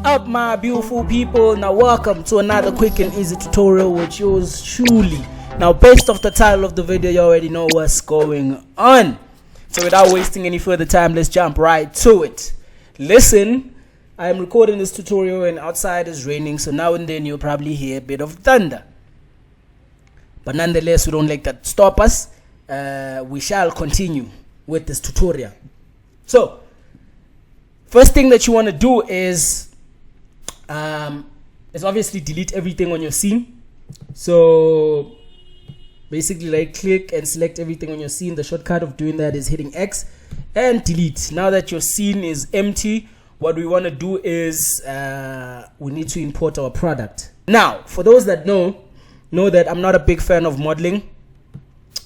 up, my beautiful people? Now welcome to another quick and easy tutorial with yours truly. Now based off the title of the video, you already know what's going on. So without wasting any further time, let's jump right to it. Listen, I am recording this tutorial and outside is raining, so now and then you'll probably hear a bit of thunder. But nonetheless, we don't let that stop us. We shall continue with this tutorial. So first thing that you want to do is obviously delete everything on your scene. So basically right click and select everything on your scene. The shortcut of doing that is hitting X and delete. Now that your scene is empty, what we want to do is we need to import our product. Now for those that know that I'm not a big fan of modeling.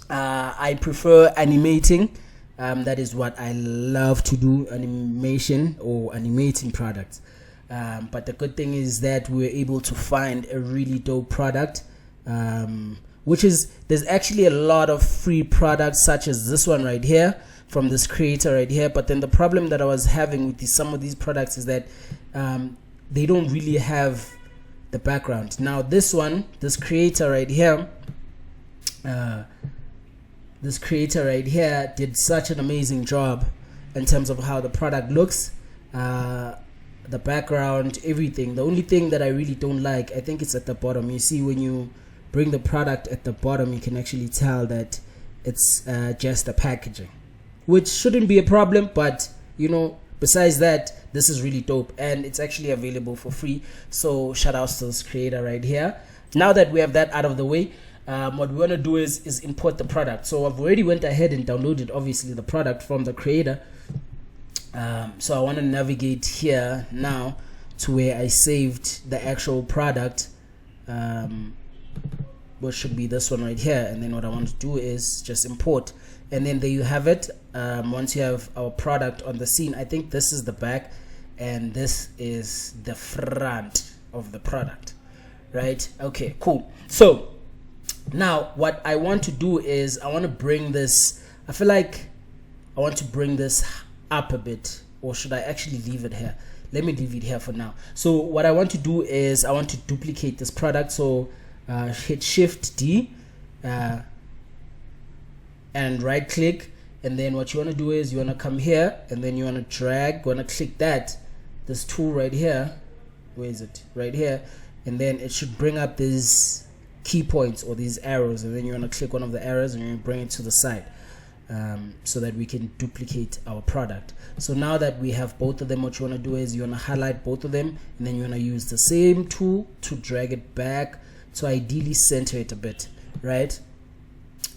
I prefer animating. That is what I love to do, animation or animating products. But the good thing is that we're able to find a really dope product, which is, there's actually a lot of free products such as this one right here from this creator right here. But then the problem that I was having with some of these products is that they don't really have the background. Now this one, this creator right here, did such an amazing job in terms of how the product looks, the background, everything. The only thing that I really don't like, I think it's at the bottom. You see, when you bring the product at the bottom, you can actually tell that it's just the packaging, which shouldn't be a problem. But you know, besides that, this is really dope and it's actually available for free. So shout outs to this creator right here. Now that we have that out of the way, what we want to do is import the product. So I've already went ahead and downloaded obviously the product from the creator. So I want to navigate here now to where I saved the actual product, which should be this one right here. And then what I want to do is just import, and then there you have it. Once you have our product on the scene, I think this is the back and this is the front of the product, right? Okay, cool. So now what I want to do is I want to bring this, I feel like I want to bring this up a bit, or should I actually leave it here? Let me leave it here for now. So what I want to do is I want to duplicate this product. So hit Shift D and right click, and then what you want to do is you want to come here and then you want to drag, you want to click this tool right here. Where is it? Right here. And then it should bring up these key points or these arrows, and then you want to click one of the arrows and you bring it to the side, so that we can duplicate our product. So now that we have both of them, what you want to do is you want to highlight both of them, and then you want to use the same tool to drag it back to ideally center it a bit, right?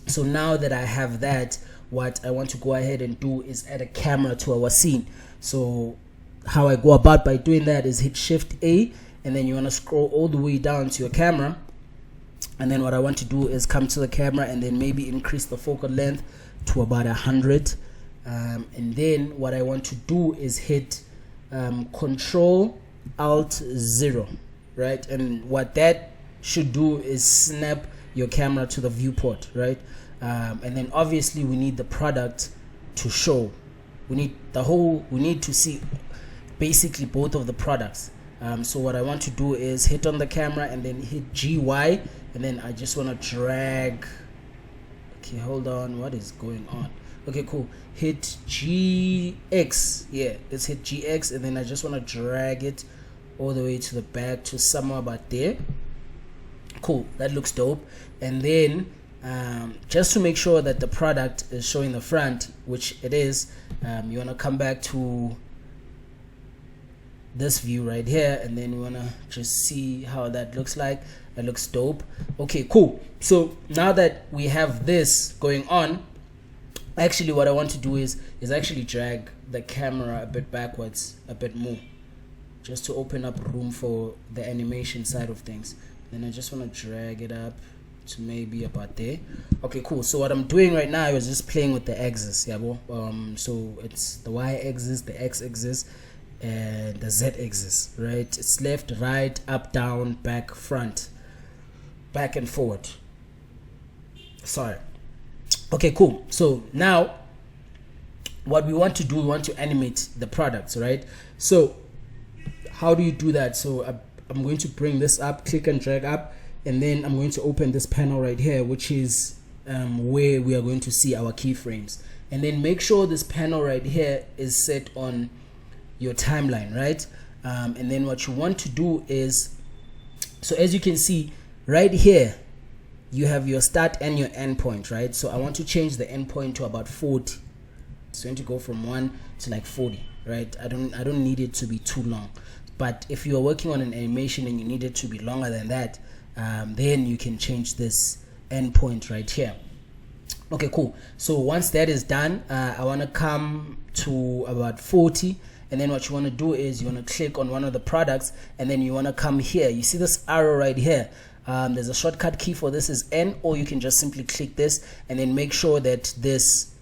So now that I have that, what I want to go ahead and do is add a camera to our scene. So how I go about by doing that is hit Shift A, and then you want to scroll all the way down to your camera. And then what I want to do is come to the camera and then maybe increase the focal length to about 100. And then what I want to do is hit Control Alt 0, right? And what that should do is snap your camera to the viewport, right? And then obviously we need the product to show. We need to see basically both of the products. So what I want to do is hit on the camera and then hit GY, and then I just want to drag. Okay, hold on, what is going on? Okay, cool. Hit GX. Yeah, let's hit GX, and then I just want to drag it all the way to the back to somewhere about there. Cool, that looks dope. And then just to make sure that the product is showing the front, which it is, you want to come back to this view right here, and then you want to just see how that looks like. It looks dope. Okay, cool. So now that we have this going on, actually what I want to do is actually drag the camera a bit backwards, a bit more, just to open up room for the animation side of things. Then I just want to drag it up to maybe about there. Okay, cool. So what I'm doing right now is just playing with the axis, yeah, so it's the Y axis, the X axis, and the Z axis, right? It's left, right, up, down, back, front, back and forward. Sorry. Okay, cool. So now what we want to do, we want to animate the products, right? So how do you do that? So I'm going to bring this up, click and drag up, and then I'm going to open this panel right here, which is where we are going to see our keyframes. And then make sure this panel right here is set on your timeline, right? And then what you want to do is, so as you can see right here, you have your start and your end point, right? So I want to change the end point to about 40. It's going to go from 1 to like 40, right? I don't need it to be too long. But if you are working on an animation and you need it to be longer than that, then you can change this end point right here. Okay, cool. So once that is done, I want to come to about 40, and then what you want to do is you want to click on one of the products, and then you want to come here. You see this arrow right here? There's a shortcut key for this is N, or you can just simply click this and then make sure that this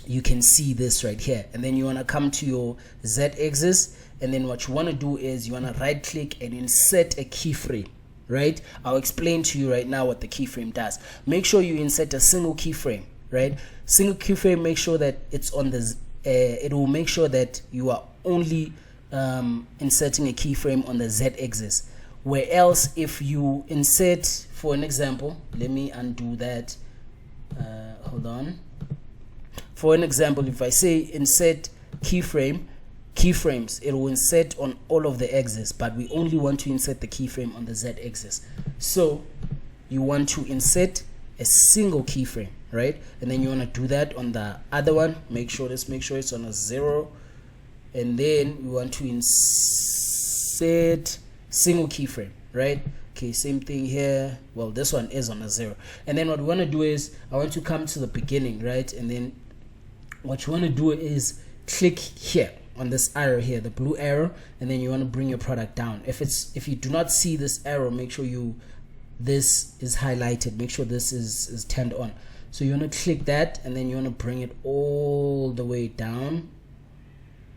you can see this right here, and then you want to come to your Z-axis, and then what you want to do is you want to right click and insert a keyframe, right? I'll explain to you right now what the keyframe does. Make sure you insert a single keyframe, right? Single keyframe, make sure that it's on the it will make sure that you are only inserting a keyframe on the Z-axis, where else if you insert, for an example, let me undo that, hold on. For an example, if I say insert keyframes, it will insert on all of the axes, but we only want to insert the keyframe on the Z-axis. So you want to insert a single keyframe, right? And then you want to do that on the other one. Make sure it's on a 0, and then we want to insert single keyframe, right? Okay, same thing here. Well, this one is on a 0, and then what we want to do is I want to come to the beginning, right? And then what you want to do is click here on this arrow here, the blue arrow, and then you want to bring your product down. If you do not see this arrow, make sure this is highlighted, make sure this is turned on. So you want to click that, and then you want to bring it all the way down,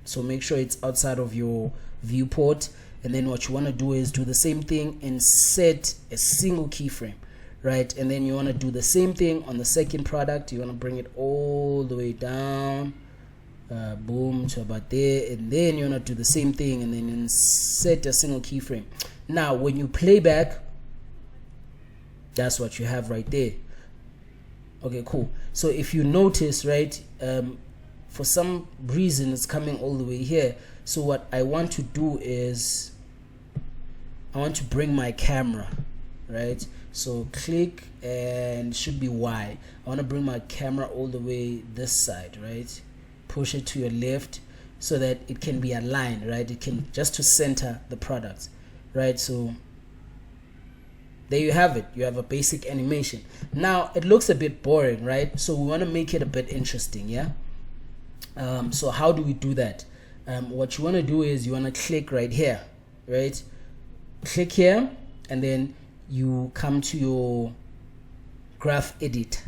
so make sure it's outside of your viewport. And then what you want to do is do the same thing, insert a single keyframe, right? And then you want to do the same thing on the second product. You want to bring it all the way down, boom, to about there, and then you want to do the same thing and then insert a single keyframe. Now when you play back, that's what you have right there. Okay, cool. So if you notice, right, for some reason it's coming all the way here. So what I want to do is I want to bring my camera, right? So click, and it should be Y. I want to bring my camera all the way this side, right? Push it to your left so that it can be aligned, right? It can just to center the product, right? So there you have it. You have a basic animation. Now it looks a bit boring, right? So we want to make it a bit interesting, yeah? So how do we do that? What you want to do is you want to click right here, right? Click here, and then you come to your graph edit,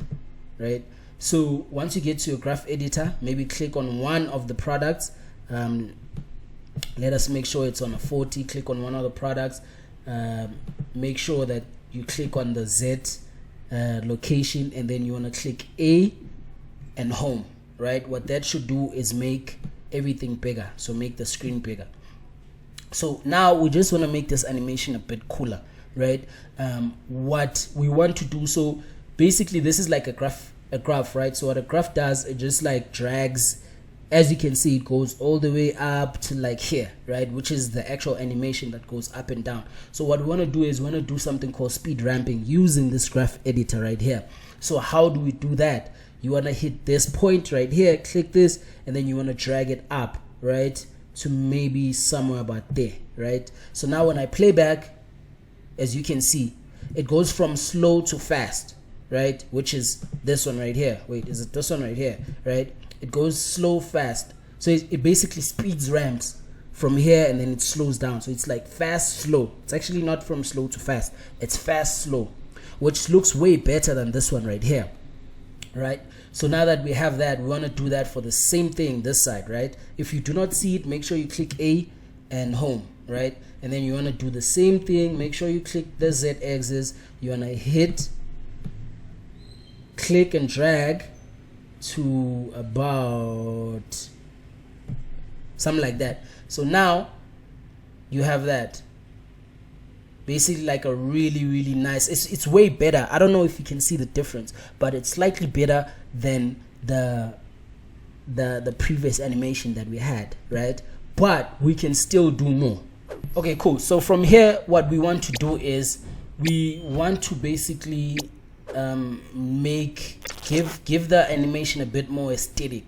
right? So once you get to your graph editor, maybe click on one of the products. Let us make sure it's on a 40. Click on one of the products. Make sure that you click on the Z location, and then you want to click A and home, right? What that should do is make everything bigger, so make the screen bigger. So now we just want to make this animation a bit cooler, right? What we want to do, so basically this is like a graph, right? So what a graph does, it just like drags, as you can see, it goes all the way up to like here, right? Which is the actual animation that goes up and down. So what we want to do is we want to do something called speed ramping using this graph editor right here. So how do we do that? You want to hit this point right here, click this, and then you want to drag it up, right, to maybe somewhere about there, right? So now when I play back, as you can see, it goes from slow to fast, right? Which is this one right here. Wait, is it this one right here, right? It goes slow, fast. So it basically speeds ramps from here, and then it slows down. So it's like fast, slow. It's actually not from slow to fast. It's fast, slow, which looks way better than this one right here, right? So now that we have that, we want to do that for the same thing this side, right? If you do not see it, make sure you click A and home, right? And then you want to do the same thing. Make sure you click the Z axis. You want to hit, click and drag to about something like that. So now you have that, basically like a really nice, it's way better. I don't know if you can see the difference, but it's slightly better than the previous animation that we had, right? But we can still do more. Okay, cool. So from here, what we want to do is we want to basically give the animation a bit more aesthetic,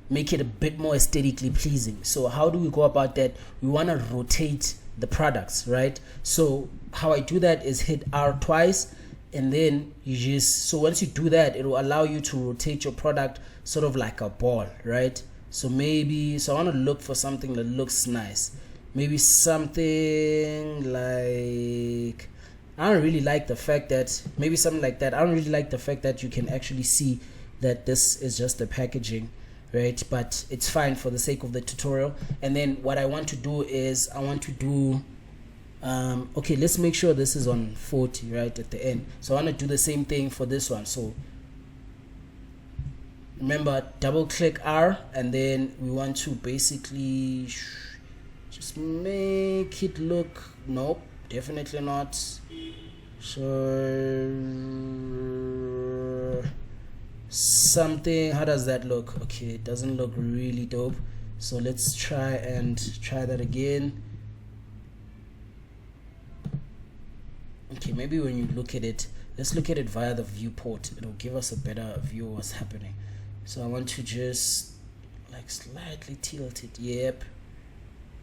make it a bit more aesthetically pleasing. So how do we go about that? We want to rotate the products, right? So how I do that is hit R twice, and then you just, so once you do that, it will allow you to rotate your product sort of like a ball, right? So maybe, so I want to look for something that looks nice. Maybe something like, I don't really like the fact that, maybe something like that. I don't really like the fact that you can actually see that this is just the packaging, right? But it's fine for the sake of the tutorial. And then what I want to do is I want to do okay, let's make sure this is on 40 right at the end. So I want to do the same thing for this one. So remember, double click R, and then we want to basically just make it look, nope, definitely not. So something, how does that look? Okay, it doesn't look really dope. So let's try that again. Okay, maybe when you look at it, let's look at it via the viewport. It'll give us a better view of what's happening. So I want to just like slightly tilt it. Yep.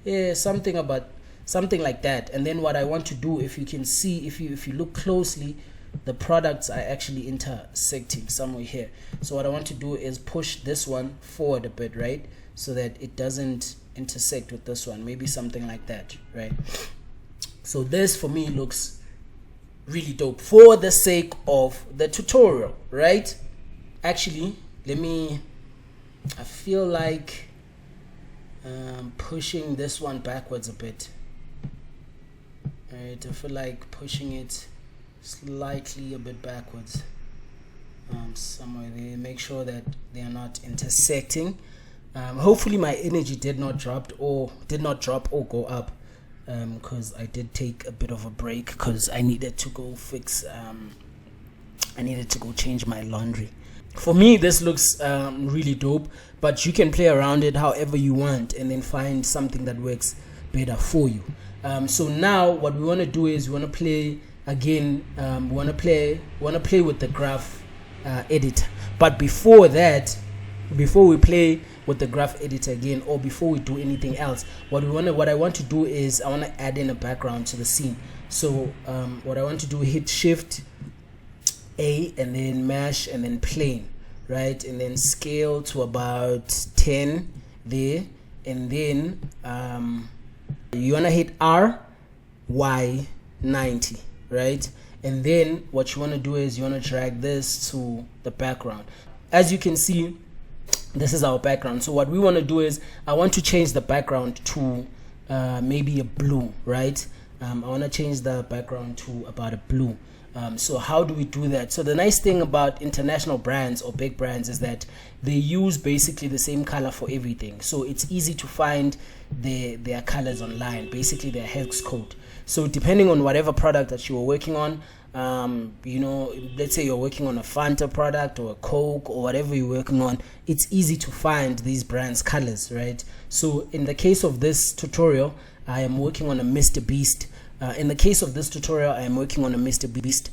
Yeah, something like that. And then what I want to do, if you can see, if you look closely, the products are actually intersecting somewhere here. So what I want to do is push this one forward a bit, right? So that it doesn't intersect with this one. Maybe something like that, right? So this for me looks really dope for the sake of the tutorial, right? Actually, I feel like pushing this one backwards a bit. Right, I feel like pushing it slightly a bit backwards, somewhere there. Make sure that they are not intersecting. Hopefully my energy did not drop or go up, because I did take a bit of a break because I needed to go fix I needed to go change my laundry. For me, this looks really dope, but you can play around it however you want and then find something that works better for you. So now what we want to do is we want to play again. We want to play with the graph editor. But before that, before we play with the graph editor again, or before we do anything else, what I want to do is I want to add in a background to the scene. So what I want to do, hit Shift A and then mash and then plane, right? And then scale to about 10 there, and then you want to hit R, Y 90, right? And then what you want to do is you want to drag this to the background. As you can see, this is our background. So what we want to do is I want to change the background to maybe a blue, right? I want to change the background to about a blue. So how do we do that? So the nice thing about international brands or big brands is that they use basically the same color for everything. So it's easy to find their colors online, basically their hex code. So depending on whatever product that you are working on, you know, let's say you're working on a Fanta product or a Coke or whatever you're working on, it's easy to find these brands' colors, right? So in the case of this tutorial, I am working on a MrBeast. In the case of this tutorial, I am working on a MrBeast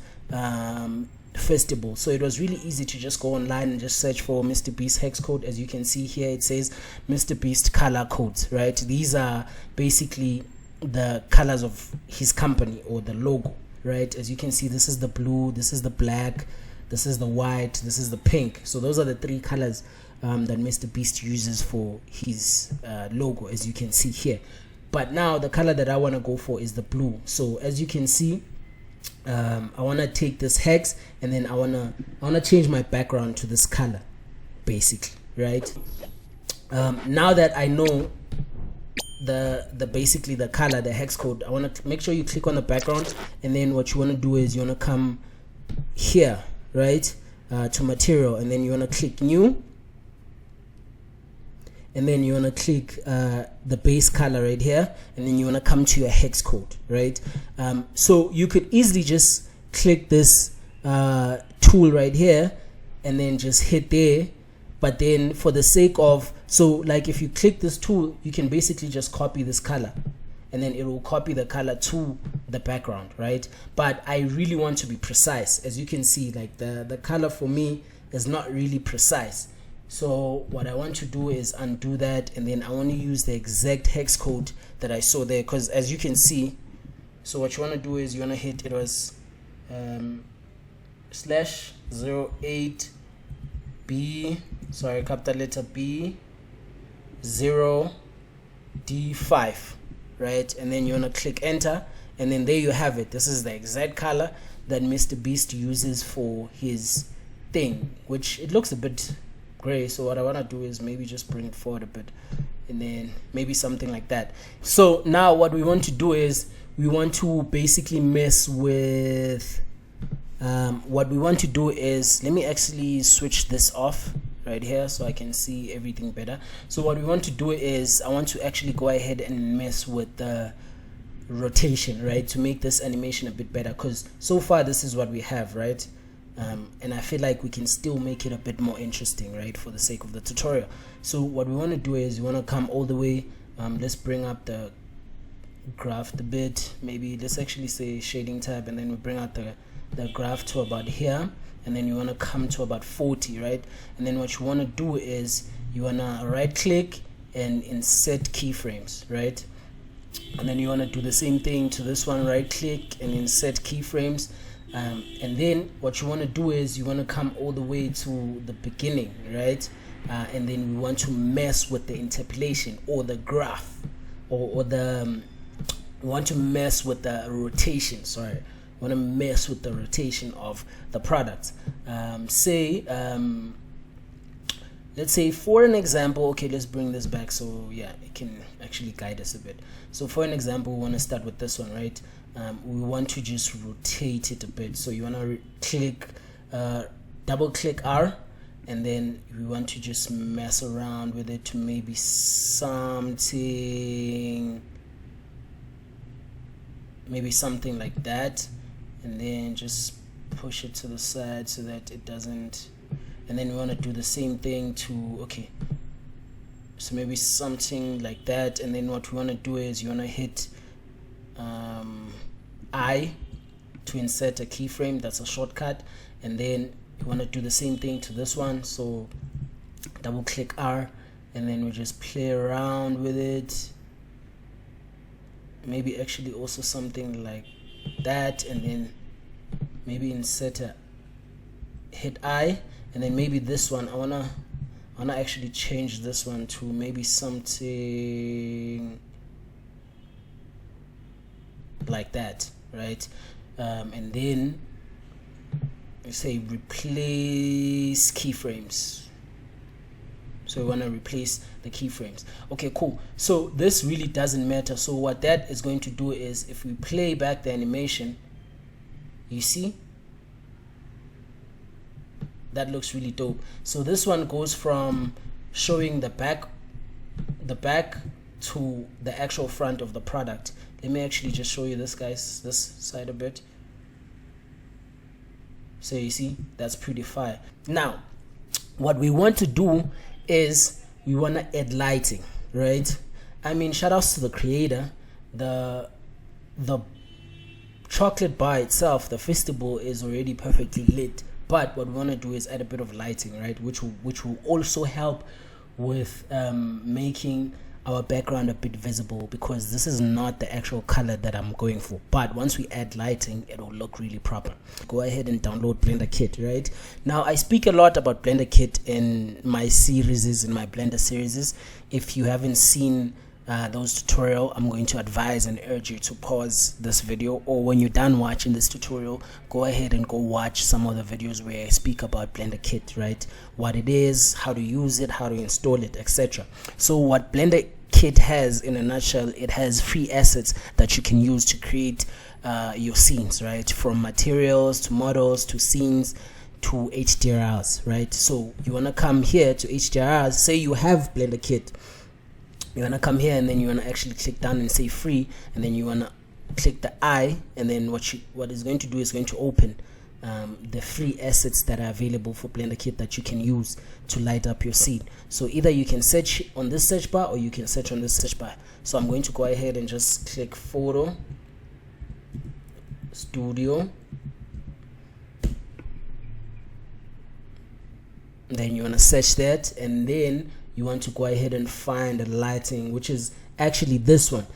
Feastables. So it was really easy to just go online and just search for MrBeast hex code. As you can see here, it says MrBeast color codes, right? These are basically the colors of his company or the logo, right? As you can see, this is the blue, this is the black, this is the white, this is the pink. So those are the three colors that MrBeast uses for his logo, as you can see here. But now the color that I want to go for is the blue. So as you can see, I want to take this hex and then I want to change my background to this color, basically, right? Now that I know the basically the color, the hex code, I want to make sure you click on the background, and then what you want to do is you want to come here, right, to material, and then you want to click new, and then you want to click the base color right here, and then you want to come to your hex code, right? So you could easily just click this tool right here and then just hit there. But then for the sake of, so like if you click this tool, you can basically just copy this color, and then it will copy the color to the background, right? But I really want to be precise. As you can see, like the color for me is not really precise. So what I want to do is undo that, and then I want to use the exact hex code that I saw there, because as you can see, so what you want to do is you want to hit, it was /08 B, sorry, capital letter B 0 D5, right? And then you want to click enter, and then there you have it. This is the exact color that MrBeast uses for his thing, which it looks a bit gray. So what I want to do is maybe just bring it forward a bit, and then maybe something like that. So now what we want to do is we want to basically mess with what we want to do is, let me actually switch this off right here so I can see everything better. So what we want to do is I want to actually go ahead and mess with the rotation, right, to make this animation a bit better, because so far this is what we have, right? And I feel like we can still make it a bit more interesting, right, for the sake of the tutorial. So what we want to do is we want to come all the way, let's bring up the graph a bit, maybe let's actually say shading tab, and then we bring out the graph to about here, and then you want to come to about 40, right? And then what you want to do is you want to right click and insert keyframes, right? And then you want to do the same thing to this one, right click and insert keyframes. And then what you want to do is you want to come all the way to the beginning, right? And then we want to mess with the interpolation or the graph, or the we want to mess with the rotation, sorry, want to mess with the rotation of the product. Let's say for an example, okay, let's bring this back so yeah, it can actually guide us a bit. So for an example, we want to start with this one, right? We want to just rotate it a bit. So you want to click, double click R, and then we want to just mess around with it to maybe something like that, and then just push it to the side so that it doesn't, and then we want to do the same thing to, okay, so maybe something like that. And then what we want to do is you want to hit I to insert a keyframe, that's a shortcut, and then you want to do the same thing to this one, so double click R, and then we just play around with it, maybe actually also something like that, and then maybe insert a hit I, and then maybe this one I wanna actually change this one to maybe something like that, right? And then say replace keyframes. So we want to replace the keyframes. Okay, cool. So this really doesn't matter. So what that is going to do is if we play back the animation, you see that looks really dope. So this one goes from showing the back to the actual front of the product. Let me actually just show you this, guys, this side a bit. So you see, that's pretty fire. Now what we want to do is we want to add lighting, right? I mean, shout outs to the creator. The chocolate bar itself, the Feastable, is already perfectly lit, but what we want to do is add a bit of lighting, right, which will also help with making our background a bit visible, because this is not the actual color that I'm going for, but once we add lighting, it will look really proper. Go ahead and download Blender Kit. Right now I speak a lot about Blender Kit in my series, in my Blender series. If you haven't seen those tutorial, I'm going to advise and urge you to pause this video, or when you're done watching this tutorial, go ahead and go watch some of the videos where I speak about Blender Kit, right? What it is, how to use it, how to install it, etc. So what Blender Kit has in a nutshell, it has free assets that you can use to create your scenes, right? From materials to models to scenes to HDRs, right? So you want to come here to HDRs. Say you have Blender Kit, you want to come here and then you want to actually click down and say free, and then you want to click the I, and then what is going to do is going to open the free assets that are available for Blender Kit that you can use to light up your scene. So either you can search on this search bar or you can search on this search bar. So I'm going to go ahead and just click Photo Studio. Then you want to search that, and then you want to go ahead and find the lighting, which is actually this one.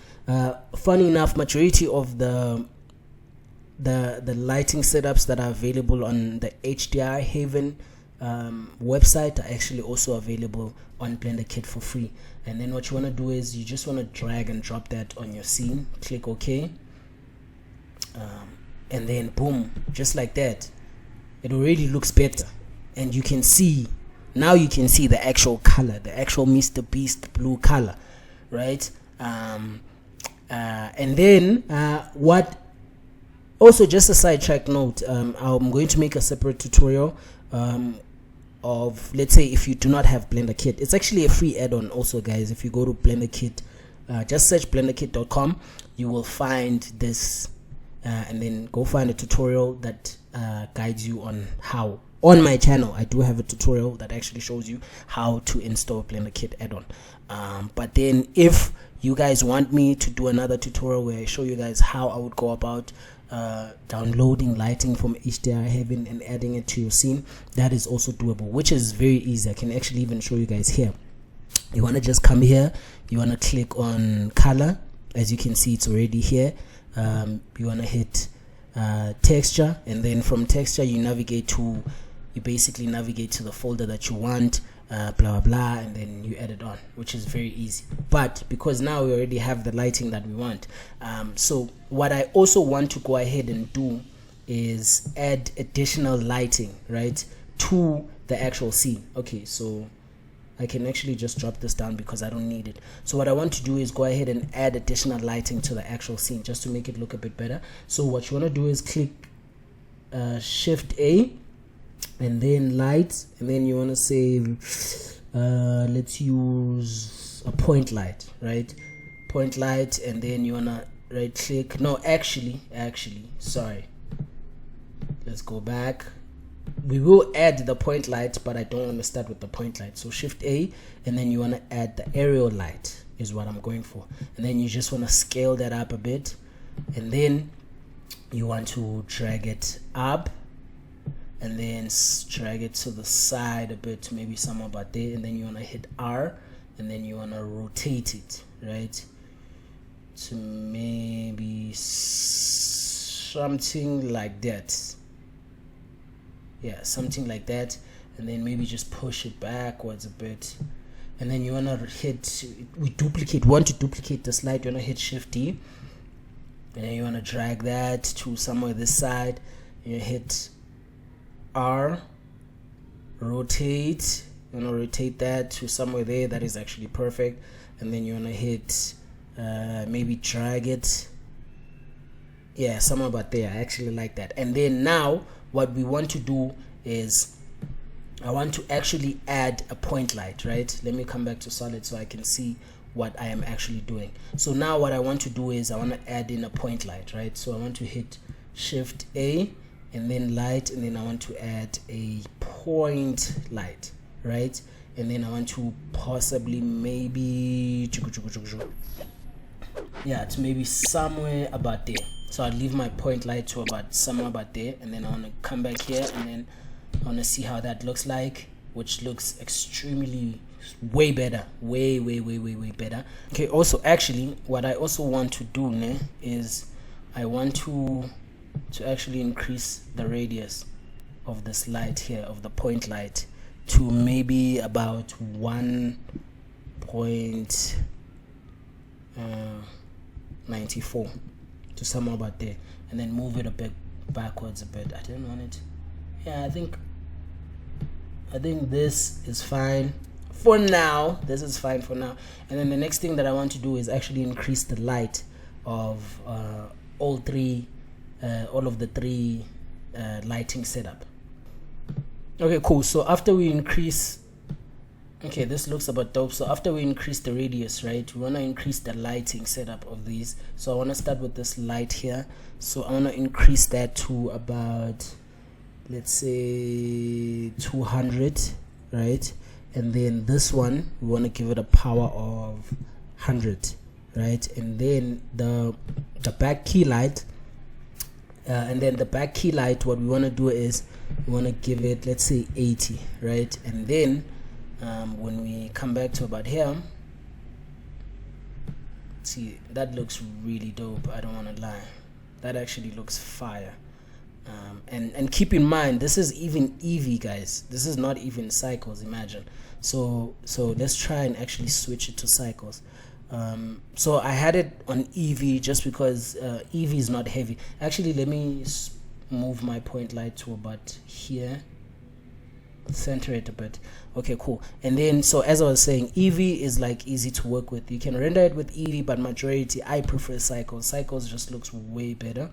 Funny enough, majority of the lighting setups that are available on the HDR Haven website are actually also available on Blender Kit for free. And then what you want to do is you just want to drag and drop that on your scene, click OK, and then boom, just like that, it already looks better. And you can see, now you can see the actual color, the actual MrBeast blue color, right? And then what, also just a sidetrack note, I'm going to make a separate tutorial of, let's say if you do not have Blender Kit. It's actually a free add-on also, guys. If you go to Blender Kit, just search blenderkit.com, you will find this, and then go find a tutorial that guides you on how. On my channel, I do have a tutorial that actually shows you how to install Blender Kit add-on. But then if you guys want me to do another tutorial where I show you guys how I would go about downloading lighting from HDR Heaven and adding it to your scene, that is also doable, which is very easy. I can actually even show you guys here. You want to just come here, you want to click on color. As you can see, it's already here. You want to hit texture, and then from texture you basically navigate to the folder that you want, blah blah blah, and then you add it on, which is very easy. But because now we already have the lighting that we want, so what I also want to go ahead and do is add additional lighting, right, to the actual scene. Okay, so I can actually just drop this down because I don't need it. So what I want to do is go ahead and add additional lighting to the actual scene just to make it look a bit better. So what you want to do is click Shift A and then light, and then you want to say let's use a point light, right? Point light, and then you want to right click. No, actually sorry, let's go back. We will add the point light, but I don't want to start with the point light. So Shift A, and then you want to add the aerial light is what I'm going for, and then you just want to scale that up a bit, and then you want to drag it up and then drag it to the side a bit, maybe somewhere about there, and then you want to hit R, and then you want to rotate it, right, to maybe something like that. Yeah, something like that, and then maybe just push it backwards a bit, and then you want to hit, want to duplicate the slide, you want to hit Shift D, and then you want to drag that to somewhere this side, you hit R, rotate, you want to rotate that to somewhere there, that is actually perfect, and then you want to hit maybe drag it, yeah, somewhere about there. I actually like that. And then now what we want to do is I want to actually add a point light, right? Let me come back to solid so I can see what I am actually doing. So now what I want to do is I want to add in a point light, right? So I want to hit Shift A and then light, and then I want to add a point light, right? And then I want to possibly maybe, yeah, it's maybe somewhere about there. So I'll leave my point light to about somewhere about there, and then I want to come back here, and then I want to see how that looks like, which looks extremely way better, way better. Okay, also actually what I also want to do is I want to actually increase the radius of this light here, of the point light, to maybe about 1.94 to somewhere about there, and then move it a bit backwards a bit. I didn't want it. Yeah, I think this is fine for now. This is fine for now. And then the next thing that I want to do is actually increase the light of all of the three lighting setup. Okay, cool. So after we increase, okay, this looks about dope. So after we increase the radius, right, we want to increase the lighting setup of these. So I want to start with this light here. So I want to increase that to about, let's say 200, right? And then this one, we want to give it a power of 100, right? And then the back key light, what we want to do is we want to give it, let's say 80, right? And then when we come back to about here, see, that looks really dope. I don't want to lie, that actually looks fire. And keep in mind, this is even Eevee, guys. This is not even cycles, imagine. So let's try and actually switch it to cycles. So I had it on Eevee just because Eevee is not heavy. Actually, let me move my point light to about here, center it a bit. Okay, cool. And then, so as I was saying, Eevee is like easy to work with. You can render it with Eevee, but majority I prefer cycles. Cycles just looks way better,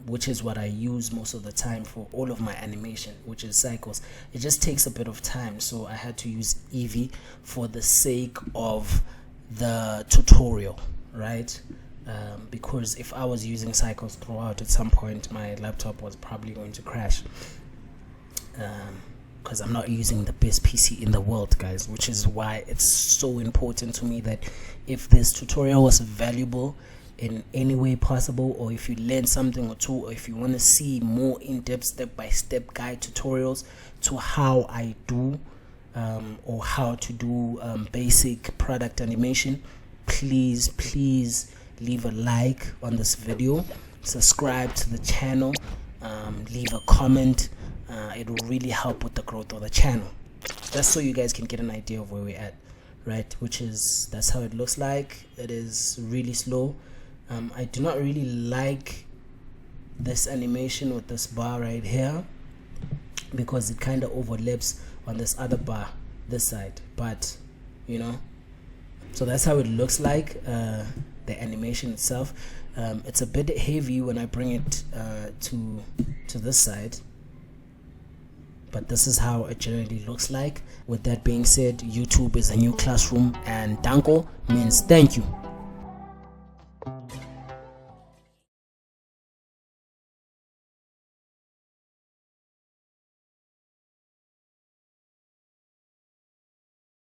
which is what I use most of the time for all of my animation, which is cycles. It just takes a bit of time, so I had to use Eevee for the sake of the tutorial, right? Because if I was using cycles throughout, at some point my laptop was probably going to crash, because I'm not using the best PC in the world, guys, which is why it's so important to me that if this tutorial was valuable in any way possible, or if you learn something or two, or if you want to see more in-depth step-by-step guide tutorials to how I do or how to do basic product animation, please leave a like on this video, subscribe to the channel, leave a comment. It will really help with the growth of the channel, just so you guys can get an idea of where we're at, right? That's how it looks like. It is really slow. I do not really like this animation with this bar right here, because it kind of overlaps on this other bar this side, but you know, so that's how it looks like, the animation itself. It's a bit heavy when I bring it to this side, but this is how it generally looks like. With that being said, YouTube is a new classroom, and danko means thank you.